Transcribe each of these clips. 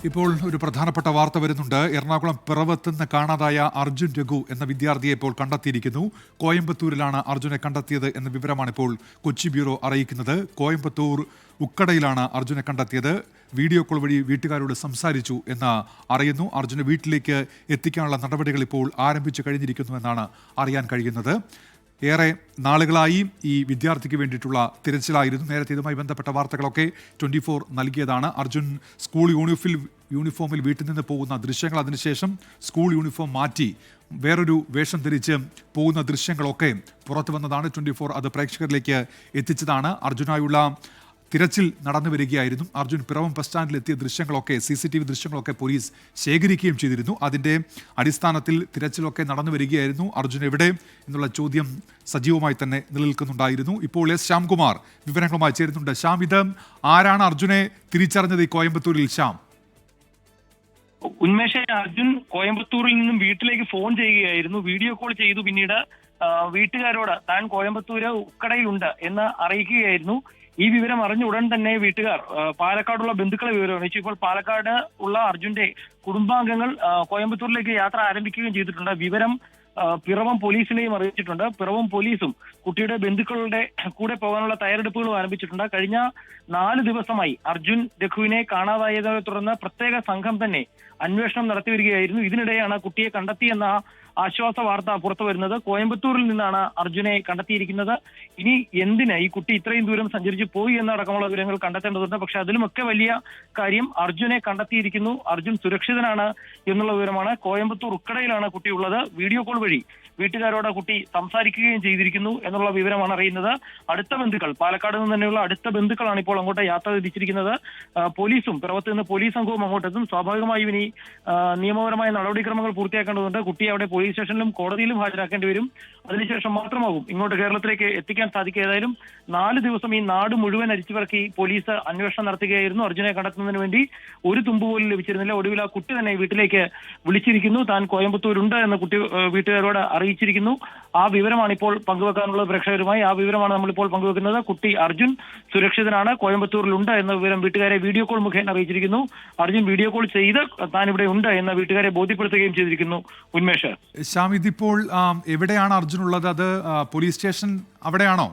ഇപ്പോൾ ഒരു പ്രധാനപ്പെട്ട വാർത്ത വരുന്നുണ്ട്. എറണാകുളം പിറവത്ത് നിന്ന് കാണാതായ അർജുൻ രഘു എന്ന വിദ്യാർത്ഥിയെ ഇപ്പോൾ കണ്ടെത്തിയിരിക്കുന്നു. കോയമ്പത്തൂരിലാണ് അർജുനെ കണ്ടെത്തിയത് എന്ന വിവരമാണ് ഇപ്പോൾ കൊച്ചി ബ്യൂറോ അറിയിക്കുന്നത്. കോയമ്പത്തൂർ ഉക്കടയിലാണ് അർജുനെ കണ്ടെത്തിയത്. വീഡിയോ കോൾ വഴി വീട്ടുകാരോട് സംസാരിച്ചു എന്ന് അറിയുന്നു. അർജുനെ വീട്ടിലേക്ക് എത്തിക്കാനുള്ള നടപടികൾ ഇപ്പോൾ ആരംഭിച്ചു കഴിഞ്ഞിരിക്കുന്നുവെന്നാണ് അറിയാൻ കഴിയുന്നത്. ഏറെ നാളുകളായി ഈ വിദ്യാർത്ഥിക്ക് വേണ്ടിയിട്ടുള്ള തിരച്ചിലായിരുന്നു. നേരത്തെ ഇതുമായി ബന്ധപ്പെട്ട വാർത്തകളൊക്കെ 24 നൽകിയതാണ്. അർജുൻ സ്കൂൾ യൂണിഫോമിൽ വീട്ടിൽ നിന്ന് പോകുന്ന ദൃശ്യങ്ങൾ, അതിനുശേഷം സ്കൂൾ യൂണിഫോം മാറ്റി വേറൊരു വേഷം ധരിച്ച് പോകുന്ന ദൃശ്യങ്ങളൊക്കെ പുറത്തു വന്നതാണ്. 24 അത് പ്രേക്ഷകരിലേക്ക് എത്തിച്ചതാണ്. അർജുനായുള്ള തിരച്ചിൽ നടന്നു വരികയായിരുന്നു. അർജുൻ പിറവം ബസ് സ്റ്റാൻഡിൽ എത്തിയ ദൃശ്യങ്ങളൊക്കെ, CCTV ദൃശ്യങ്ങളൊക്കെ പോലീസ് ശേഖരിക്കുകയും ചെയ്തിരുന്നു. അതിൻ്റെ അടിസ്ഥാനത്തിൽ തിരച്ചിലൊക്കെ നടന്നു വരികയായിരുന്നു. അർജുൻ എവിടെ എന്നുള്ള ചോദ്യം സജീവമായി തന്നെ നിലനിൽക്കുന്നുണ്ടായിരുന്നു. ഇപ്പോൾ എസ് ശ്യാംകുമാർ വിവരങ്ങളുമായി ചേരുന്നുണ്ട്. ശ്യാം, ഇത് ആരാണ് അർജുനെ തിരിച്ചറിഞ്ഞത് ഈ കോയമ്പത്തൂരിൽ? ശ്യാം, ഉന്മേഷ, അർജുൻ കോയമ്പത്തൂരിൽ നിന്നും വീട്ടിലേക്ക് ഫോൺ ചെയ്യുകയായിരുന്നു. വീഡിയോ കോൾ ചെയ്തു. പിന്നീട് വീട്ടുകാരോട് താൻ കോയമ്പത്തൂര് ഉക്കടയിലുണ്ട് എന്ന് അറിയിക്കുകയായിരുന്നു. ഈ വിവരം അറിഞ്ഞ ഉടൻ തന്നെ വീട്ടുകാർ പാലക്കാടുള്ള ബന്ധുക്കളെ വിവരം അറിയിച്ചു. ഇപ്പോൾ പാലക്കാട് ഉള്ള അർജുന്റെ കുടുംബാംഗങ്ങൾ കോയമ്പത്തൂരിലേക്ക് യാത്ര ആരംഭിക്കുകയും ചെയ്തിട്ടുണ്ട്. വിവരം പിറവം പോലീസിനെയും അറിയിച്ചിട്ടുണ്ട്. പിറവം പോലീസും കുട്ടിയുടെ ബന്ധുക്കളുടെ കൂടെ പോകാനുള്ള തയ്യാറെടുപ്പുകളും ആരംഭിച്ചിട്ടുണ്ട്. കഴിഞ്ഞ 4 ദിവസമായി അർജുൻ രഘുവിനെ കാണാതായതിനെ തുടർന്ന് പ്രത്യേക സംഘം തന്നെ അന്വേഷണം നടത്തി വരികയായിരുന്നു. ഇതിനിടെയാണ് കുട്ടിയെ കണ്ടെത്തിയെന്ന ആശ്വാസ വാർത്ത പുറത്തു വരുന്നത്. കോയമ്പത്തൂരിൽ നിന്നാണ് അർജുനെ കണ്ടെത്തിയിരിക്കുന്നത്. ഇനി എന്തിന് ഈ കുട്ടി ഇത്രയും ദൂരം സഞ്ചരിച്ച് പോയി എന്നടക്കമുള്ള വിവരങ്ങൾ കണ്ടെത്തേണ്ടതുണ്ട്. പക്ഷെ അതിലുമൊക്കെ വലിയ കാര്യം അർജുനെ കണ്ടെത്തിയിരിക്കുന്നു. അർജുൻ സുരക്ഷിതനാണ് എന്നുള്ള വിവരമാണ്. കോയമ്പത്തൂർ ഉക്കടയിലാണ് കുട്ടി ഉള്ളത്. വീഡിയോ കോൾ വഴി വീട്ടുകാരോട് കുട്ടി സംസാരിക്കുകയും ചെയ്തിരിക്കുന്നു എന്നുള്ള വിവരമാണ് അറിയുന്നത്. അടുത്ത ബന്ധുക്കൾ, പാലക്കാട് നിന്ന് തന്നെയുള്ള അടുത്ത ബന്ധുക്കളാണ് ഇപ്പോൾ അങ്ങോട്ട് യാത്ര തിരിച്ചിരിക്കുന്നത്. പോലീസും പിറവത്ത് നിന്ന് പോലീസ് സംഘവും അങ്ങോട്ടെത്തും. സ്വാഭാവികമായും ഇനി നിയമപരമായ നടപടിക്രമങ്ങൾ പൂർത്തിയാക്കേണ്ടതുണ്ട്. കുട്ടിയെ അവിടെ പോലീസ് സ്റ്റേഷനിലും കോടതിയിലും ഹാജരാക്കേണ്ടി വരും. അതിനുശേഷം മാത്രമാകും ഇങ്ങോട്ട് കേരളത്തിലേക്ക് എത്തിക്കാൻ സാധിക്കുക. ഏതായാലും 4 ദിവസം ഈ നാട് മുഴുവൻ അരിച്ചുപറക്കി പോലീസ് അന്വേഷണം നടത്തുകയായിരുന്നു. അർജുനെ കണ്ടെത്തുന്നതിന് വേണ്ടി ഒരു തുമ്പ് പോലും ലഭിച്ചിരുന്നില്ല. ഒടുവിൽ ആ കുട്ടി തന്നെ വീട്ടിലേക്ക് വിളിച്ചിരിക്കുന്നു. താൻ കോയമ്പത്തൂരുണ്ട് എന്ന് കുട്ടി വീട്ടുകാരോട് അറിയിച്ചിരിക്കുന്നു. ആ വിവരമാണ് ഇപ്പോൾ പങ്കുവെക്കാനുള്ള പ്രേക്ഷകരുമായി. ആ വിവരമാണ് നമ്മളിപ്പോൾ പങ്കുവെക്കുന്നത്. കുട്ടി അർജുൻ സുരക്ഷിതനാണ്, കോയമ്പത്തൂരിലുണ്ട് എന്ന വിവരം വീട്ടുകാരെ വീഡിയോ കോൾ മുഖേന അറിയിച്ചിരിക്കുന്നു. അർജുൻ വീഡിയോ കോൾ ചെയ്ത് താൻ ഇവിടെ ഉണ്ട് എന്ന് വീട്ടുകാരെ ബോധ്യപ്പെടുത്തുകയും ചെയ്തിരിക്കുന്നു. ഉന്മേഷ്, ശ്യാം, ഇതിപ്പോൾ എവിടെയാണ് അർജുൻ ഉള്ളത്? അത് പോലീസ് സ്റ്റേഷൻ അവിടെയാണോ?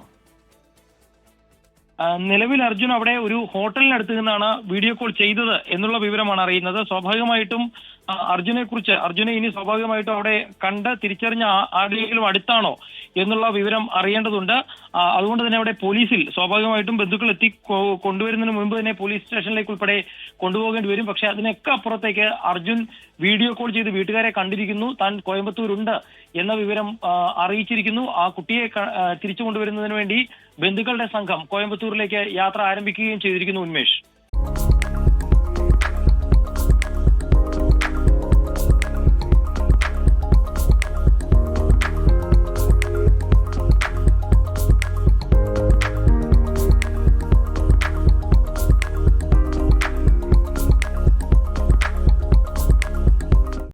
നിലവിൽ അർജുൻ അവിടെ ഒരു ഹോട്ടലിനടുത്ത് നിന്നാണ് വീഡിയോ കോൾ ചെയ്തത് എന്നുള്ള വിവരമാണ് അറിയുന്നത്. സ്വാഭാവികമായിട്ടും അർജുനെ ഇനി സ്വാഭാവികമായിട്ടും അവിടെ കണ്ട് തിരിച്ചറിഞ്ഞ ആരുടെയെങ്കിലും അടുത്താണോ എന്നുള്ള വിവരം അറിയേണ്ടതുണ്ട്. അതുകൊണ്ട് തന്നെ അവിടെ പോലീസിൽ സ്വാഭാവികമായിട്ടും ബന്ധുക്കൾ കൊണ്ടുവരുന്നതിന് മുൻപ് തന്നെ പോലീസ് സ്റ്റേഷനിലേക്ക് ഉൾപ്പെടെ കൊണ്ടുപോകേണ്ടി വരും. പക്ഷെ അതിനൊക്കെ അപ്പുറത്തേക്ക് അർജുൻ വീഡിയോ കോൾ ചെയ്ത് വീട്ടുകാരെ കണ്ടിരിക്കുന്നു. താൻ കോയമ്പത്തൂരുണ്ട് എന്ന വിവരം അറിയിച്ചിരിക്കുന്നു. ആ കുട്ടിയെ തിരിച്ചു കൊണ്ടുവരുന്നതിന് വേണ്ടി ബന്ധുക്കളുടെ സംഘം കോയമ്പത്തൂരിലേക്ക് യാത്ര ആരംഭിക്കുകയും ചെയ്തിരിക്കുന്നു. ഉന്മേഷ്.